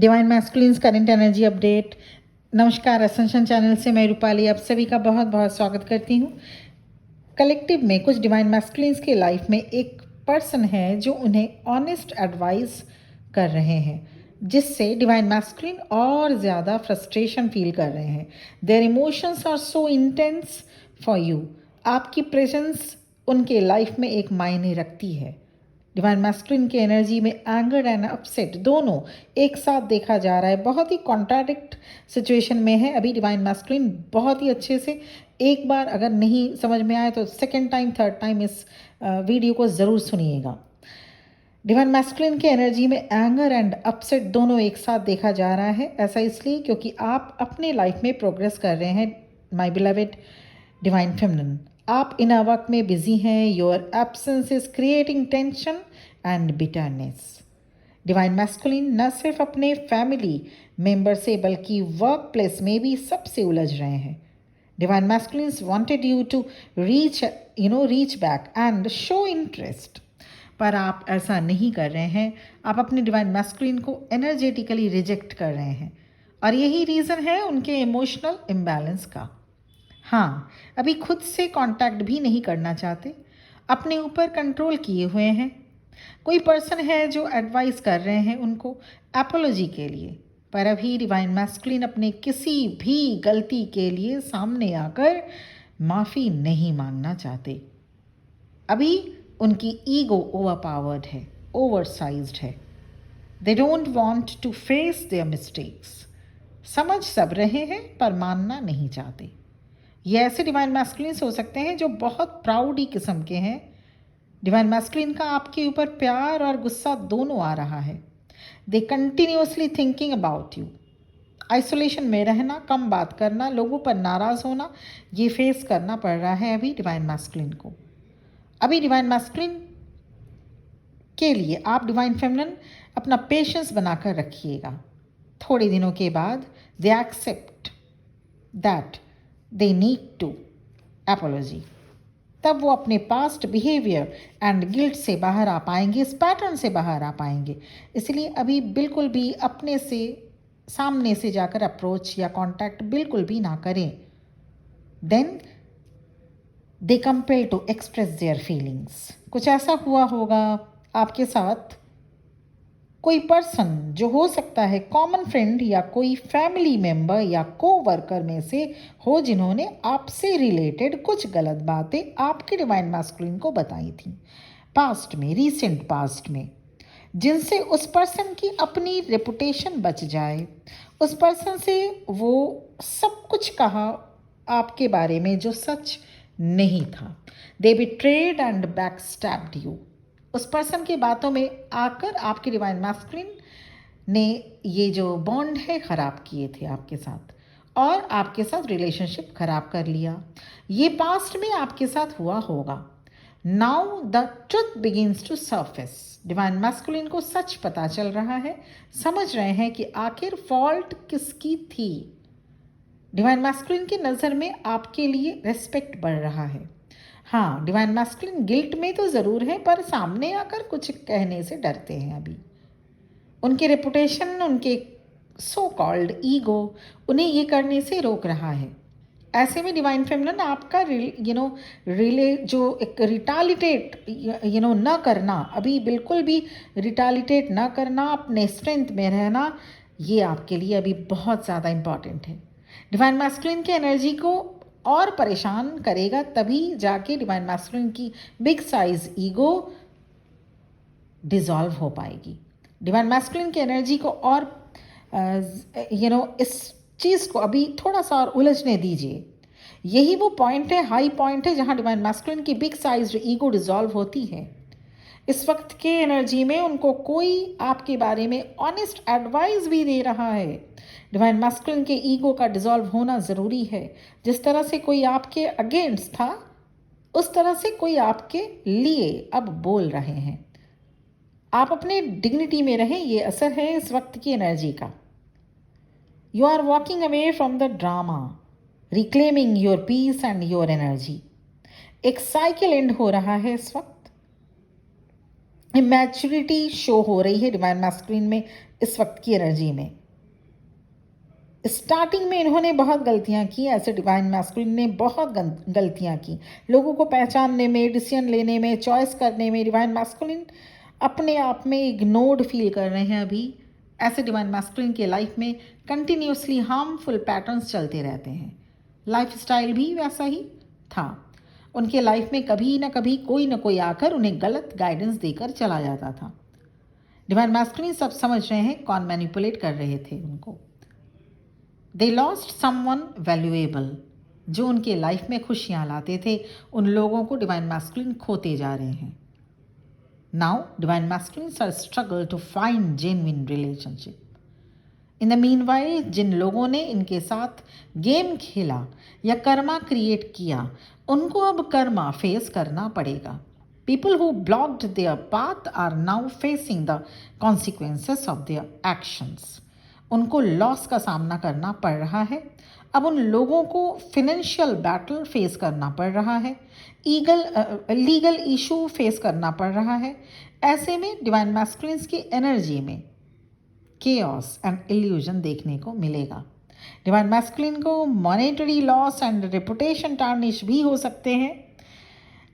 Divine masculines current energy update. नमस्कार, ascension channel से मैं रूपाली आप सभी का बहुत बहुत स्वागत करती हूँ। कलेक्टिव में कुछ डिवाइन मैस्कुलिन्स की लाइफ में एक पर्सन है जो उन्हें ऑनेस्ट एडवाइस कर रहे हैं, जिससे डिवाइन मैस्कुलिन और ज़्यादा फ्रस्ट्रेशन फील कर रहे हैं। Their emotions are so intense for you. आपकी प्रेजेंस उनके लाइफ में एक मायने रखती है। डिवाइन मैस्कुलिन की एनर्जी में एंगर एंड अपसेट दोनों एक साथ देखा जा रहा है। बहुत ही कॉन्ट्राडिक्ट सिचुएशन में है अभी डिवाइन मैस्कुलिन। बहुत ही अच्छे से एक बार अगर नहीं समझ में आए तो सेकेंड टाइम थर्ड टाइम इस वीडियो को ज़रूर सुनिएगा। डिवाइन मैस्कुलिन की एनर्जी में एंगर एंड अपसेट दोनों एक साथ देखा जा रहा है। ऐसा इसलिए क्योंकि आप अपने लाइफ में प्रोग्रेस कर रहे हैं माय बिलवेड डिवाइन फेमिनिन। आप इन वर्क में बिजी हैं। Your absence is creating tension and bitterness. Divine masculine न सिर्फ अपने फैमिली मेंबर से बल्कि वर्क प्लेस में भी सबसे उलझ रहे हैं। Divine masculines wanted you to reach back and show interest, पर आप ऐसा नहीं कर रहे हैं। आप अपने डिवाइन मैस्कुलिन को एनर्जेटिकली रिजेक्ट कर रहे हैं और यही रीज़न है उनके इमोशनल इम्बैलेंस का। हाँ, अभी खुद से कांटेक्ट भी नहीं करना चाहते, अपने ऊपर कंट्रोल किए हुए हैं। कोई पर्सन है जो एडवाइस कर रहे हैं उनको एपोलॉजी के लिए, पर अभी डिवाइन मैस्कुलिन अपने किसी भी गलती के लिए सामने आकर माफ़ी नहीं मांगना चाहते। अभी उनकी ईगो ओवरपावर्ड है, ओवरसाइज्ड है। They don't want to face their mistakes. समझ सब रहे हैं पर मानना नहीं चाहते। ये ऐसे डिवाइन मैस्कुलिन्स हो सकते हैं जो बहुत प्राउडी किस्म के हैं। डिवाइन मैस्कुलिन का आपके ऊपर प्यार और गुस्सा दोनों आ रहा है। They continuously thinking about you. Isolation में रहना, कम बात करना, लोगों पर नाराज़ होना, ये फेस करना पड़ रहा है अभी डिवाइन मैस्कुलिन को। अभी डिवाइन मैस्कुलिन के लिए आप डिवाइन फेमिनिन अपना पेशेंस बनाकर रखिएगा। थोड़े दिनों के बाद they accept that they need to apology. तब वो अपने पास्ट बिहेवियर एंड गिल्ट से बाहर आ पाएंगे, इस पैटर्न से बाहर आ पाएंगे। इसलिए अभी बिल्कुल भी अपने से सामने से जाकर अप्रोच या कांटेक्ट बिल्कुल भी ना करें। Then they compel to express their feelings. कुछ ऐसा हुआ होगा आपके साथ, कोई पर्सन जो हो सकता है कॉमन फ्रेंड या कोई फैमिली मेंबर या को-वर्कर में से हो, जिन्होंने आपसे रिलेटेड कुछ गलत बातें आपके डिवाइन मैस्कुलिन को बताई थी पास्ट में, रीसेंट पास्ट में, जिनसे उस पर्सन की अपनी रेपुटेशन बच जाए। उस पर्सन से वो सब कुछ कहा आपके बारे में जो सच नहीं था। दे बिट्रेड एंड बैकस्टैब्ड यू। उस पर्सन की बातों में आकर आपके डिवाइन मैस्कुलिन ने ये जो बॉन्ड है ख़राब किए थे आपके साथ और आपके साथ रिलेशनशिप ख़राब कर लिया। ये पास्ट में आपके साथ हुआ होगा। Now the truth begins to surface. Divine masculine को सच पता चल रहा है, समझ रहे हैं कि आखिर फॉल्ट किसकी थी। डिवाइन मैस्कुलिन की नज़र में आपके लिए रेस्पेक्ट बढ़ रहा है। हाँ, डिवाइन मैस्कुलिन गिल्ट में तो ज़रूर है, पर सामने आकर कुछ कहने से डरते हैं अभी। उनके रेपुटेशन, उनके सो कॉल्ड ईगो उन्हें ये करने से रोक रहा है। ऐसे में डिवाइन फेमिनिन आपका रिले जो एक रिटालिटेट न करना, अभी बिल्कुल भी रिटालिटेट न करना, अपने स्ट्रेंथ में रहना, ये आपके लिए अभी बहुत ज़्यादा इम्पॉर्टेंट है। डिवाइन मैस्कुलिन की एनर्जी को और परेशान करेगा तभी जाके डिवाइन मैस्कुलिन की बिग साइज ईगो डिसॉल्व हो पाएगी। डिवाइन मैस्कुलिन की एनर्जी को और इस चीज़ को अभी थोड़ा सा और उलझने दीजिए। यही वो पॉइंट है, हाई पॉइंट है, जहाँ डिवाइन मैस्कुलिन की बिग साइज ईगो डिसॉल्व होती है। इस वक्त के एनर्जी में उनको कोई आपके बारे में ऑनेस्ट एडवाइस भी दे रहा है। डिवाइन मैस्कुलिन के ईगो का डिसॉल्व होना ज़रूरी है। जिस तरह से कोई आपके अगेंस्ट था, उस तरह से कोई आपके लिए अब बोल रहे हैं। आप अपने डिग्निटी में रहें, ये असर है इस वक्त की एनर्जी का। You are walking away from the drama, reclaiming your peace and your energy. एक साइकिल एंड हो रहा है इस वक्त। इमैच्योरिटी शो हो रही है डिवाइन मैस्कुलिन में इस वक्त की एनर्जी में। स्टार्टिंग में इन्होंने बहुत गलतियां की, ऐसे डिवाइन मैस्कुलिन ने बहुत गलतियां की लोगों को पहचानने में, डिसीजन लेने में, चॉइस करने में। डिवाइन मैस्कुलिन अपने आप में इग्नोर्ड फील कर रहे हैं अभी। ऐसे डिवाइन मैस्कुलिन के लाइफ में कंटिन्यूसली हार्मफुल पैटर्न्स चलते रहते हैं। लाइफ स्टाइल भी वैसा ही था। उनके लाइफ में कभी ना कभी कोई ना कोई आकर उन्हें गलत गाइडेंस देकर चला जाता था। डिवाइन मैस्कुलिन सब समझ रहे हैं कौन मैनिपुलेट कर रहे थे उनको। दे लॉस्ट समवन वैल्यूएबल, जो उनके लाइफ में खुशियाँ लाते थे, उन लोगों को डिवाइन मैस्कुलिन खोते जा रहे हैं। Now divine masculines are struggle to find genuine relationship. In the meanwhile जिन लोगों ने इनके साथ गेम खेला या कर्मा क्रिएट किया, उनको अब कर्मा फेस करना पड़ेगा। People who blocked their path are now facing the consequences of their actions. उनको लॉस का सामना करना पड़ रहा है। अब उन लोगों को फिनेंशियल बैटल फेस करना पड़ रहा है, लीगल इशू फेस करना पड़ रहा है। ऐसे में डिवाइन मैस्कुलिन्स की एनर्जी में केओस एंड इल्यूजन देखने को मिलेगा। डिवाइन मैस्कुलिन को monetary loss and reputation tarnish भी हो सकते हैं।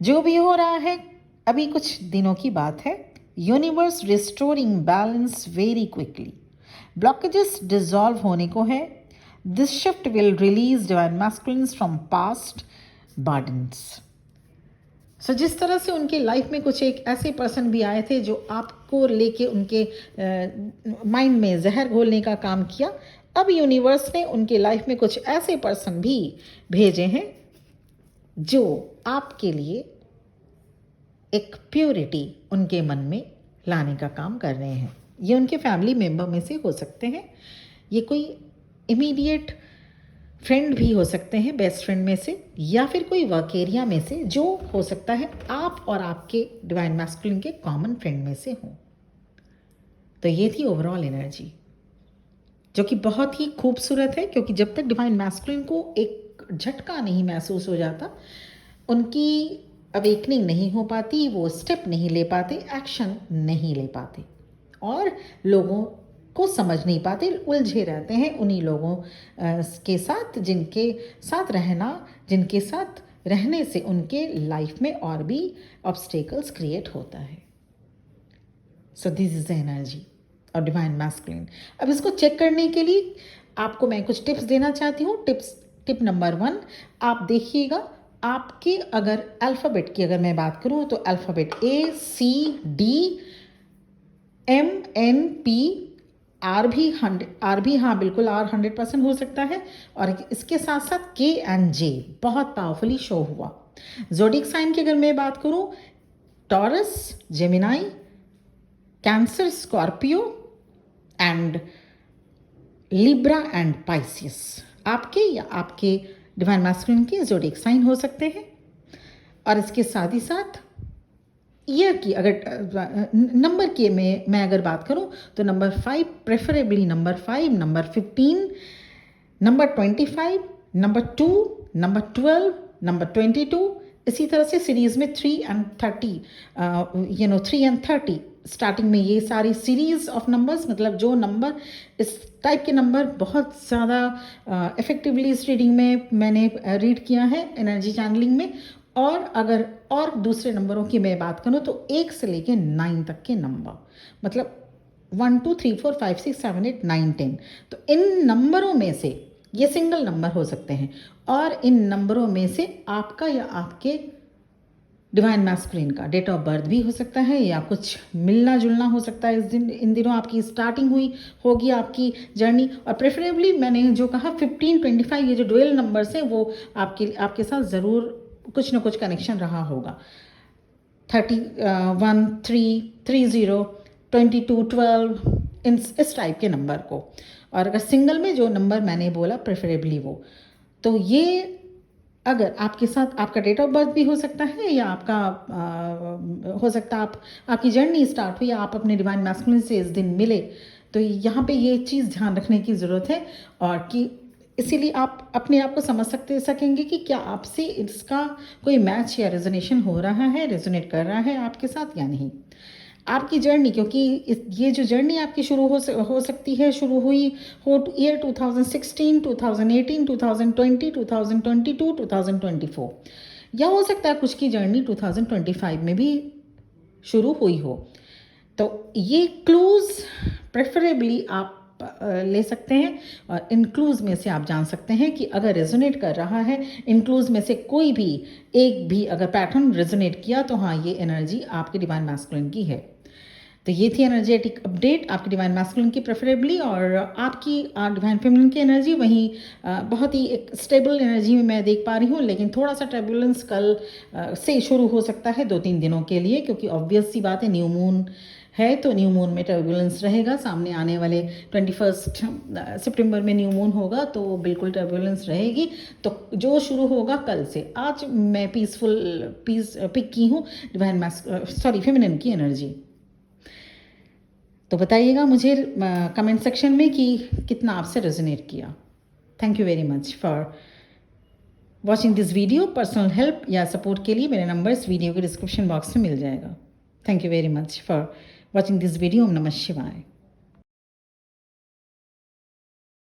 जो भी हो रहा है अभी कुछ दिनों की बात है। Universe restoring balance very quickly. Blockages dissolve होने को है। This shift will release divine masculines from past burdens. So जिस तरह से उनके लाइफ में कुछ एक ऐसे पर्सन भी आए थे जो आपको लेके उनके माइंड में जहर घोलने का काम किया, अब यूनिवर्स ने उनके लाइफ में कुछ ऐसे पर्सन भी भेजे हैं जो आपके लिए एक प्योरिटी उनके मन में लाने का काम कर रहे हैं। ये उनके फैमिली मेम्बर में से हो सकते हैं, ये कोई इमीडिएट फ्रेंड भी हो सकते हैं, बेस्ट फ्रेंड में से, या फिर कोई वर्क एरिया में से, जो हो सकता है आप और आपके डिवाइन मैस्कुलिन के कॉमन फ्रेंड में से हो। तो ये थी ओवरऑल एनर्जी, जो कि बहुत ही खूबसूरत है, क्योंकि जब तक डिवाइन मैस्कुलिन को एक झटका नहीं महसूस हो जाता, उनकी अवेकनिंग नहीं हो पाती, वो स्टेप नहीं ले पाते, एक्शन नहीं ले पाते और लोगों को समझ नहीं पाते, उलझे रहते हैं उन्हीं लोगों के साथ जिनके साथ रहने से उनके लाइफ में और भी ऑब्स्टेकल्स क्रिएट होता है। So this is the energy और डिवाइन मैस्कुलिन। अब इसको चेक करने के लिए आपको मैं कुछ टिप्स देना चाहती हूँ। टिप नंबर 1, आप देखिएगा आपके अगर अल्फ़ाबेट की अगर मैं बात करूँ तो अल्फ़ाबेट ACD MNP आर भी हाँ बिल्कुल आर 100% हो सकता है, और इसके साथ साथ K एंड J बहुत पावरफुली शो हुआ। ज़ोडिक साइन की अगर मैं बात करूँ, Taurus, Gemini, Cancer, Scorpio and Libra and Pisces आपके या आपके डिवाइन मैस्कुलिन के ज़ोडिक साइन हो सकते हैं। और इसके साथ ही साथ ईयर की अगर नंबर की मैं अगर बात करूं तो number 5, preferably number 5, number 15, number 25, number 2, number 12, number 22। इसी तरह से सीरीज़ में 3 एंड 30, 3 एंड 30 स्टार्टिंग में ये सारी सीरीज़ ऑफ नंबर्स, मतलब जो नंबर इस टाइप के नंबर बहुत ज़्यादा इफ़ेक्टिवली इस रीडिंग में मैंने रीड किया है एनर्जी चैनलिंग में। और अगर और दूसरे नंबरों की मैं बात करूँ तो 1 से लेके 9 तक के नंबर, मतलब 1 2 3 4 5 6 7 8 9 10, तो इन नंबरों में से ये सिंगल नंबर हो सकते हैं, और इन नंबरों में से आपका या आपके डिवाइन मैस्कुलिन का डेट ऑफ बर्थ भी हो सकता है, या कुछ मिलना जुलना हो सकता है। इन दिनों आपकी स्टार्टिंग होगी आपकी जर्नी। और प्रेफरेबली मैंने जो कहा 15 25 ये जो डुअल नंबर्स हैं वो आपके साथ ज़रूर कुछ ना कुछ कनेक्शन रहा होगा। 31 3 30 22 12 इस टाइप के नंबर को। और अगर सिंगल में जो नंबर मैंने बोला प्रेफरेबली वो, तो ये अगर आपके साथ आपका डेट ऑफ बर्थ भी हो सकता है, या आपका हो सकता है आपकी जर्नी स्टार्ट हुई, आप अपने डिवाइन मैस्कुलिन से इस दिन मिले। तो यहाँ पे ये चीज़ ध्यान रखने की ज़रूरत है, और कि इसीलिए आप अपने आप को समझ सकेंगे कि क्या आपसे इसका कोई मैच या रेजोनेशन हो रहा है, रेजोनेट कर रहा है आपके साथ या नहीं। आपकी जर्नी, क्योंकि ये जो जर्नी आपकी शुरू हो सकती है, शुरू हुई हो ईयर 2016, 2018, 2020, 2022, 2024, या हो सकता है कुछ की जर्नी 2025 में भी शुरू हुई हो। तो ये क्लूज़ प्रेफरेबली आप ले सकते हैं, और इन क्लूज़ में से आप जान सकते हैं कि अगर रेजोनेट कर रहा है, इन क्लूज़ में से कोई भी एक भी अगर पैटर्न रेजोनेट किया, तो हाँ, ये एनर्जी आपके डिवाइन मैस्कुलिन की है। तो ये थी एनर्जेटिक अपडेट आपकी डिवाइन मैस्कुलिन की प्रेफरेबली, और आपकी डिवाइन फेमिनिन की एनर्जी वहीं बहुत ही एक स्टेबल एनर्जी में मैं देख पा रही हूँ, लेकिन थोड़ा सा टर्बुलेंस कल से शुरू हो सकता है 2-3 दिनों के लिए, क्योंकि ऑब्वियस सी बात है, न्यू मून है, तो न्यू मून में टर्बुलेंस रहेगा। सामने आने वाले 21 सितंबर में न्यू मून होगा, तो बिल्कुल टर्बुलेंस रहेगी। तो जो शुरू होगा कल से, आज मैं पीस पिक की हूँ डिवाइन फेमिनिन की एनर्जी। तो बताइएगा मुझे कमेंट सेक्शन में कि कितना आपसे रेजोनेट किया। Thank you very much for watching this video. Personal help या सपोर्ट के लिए मेरे नंबर्स वीडियो के डिस्क्रिप्शन बॉक्स में मिल जाएगा। Thank you very much for watching this video. ओम नमः शिवाय।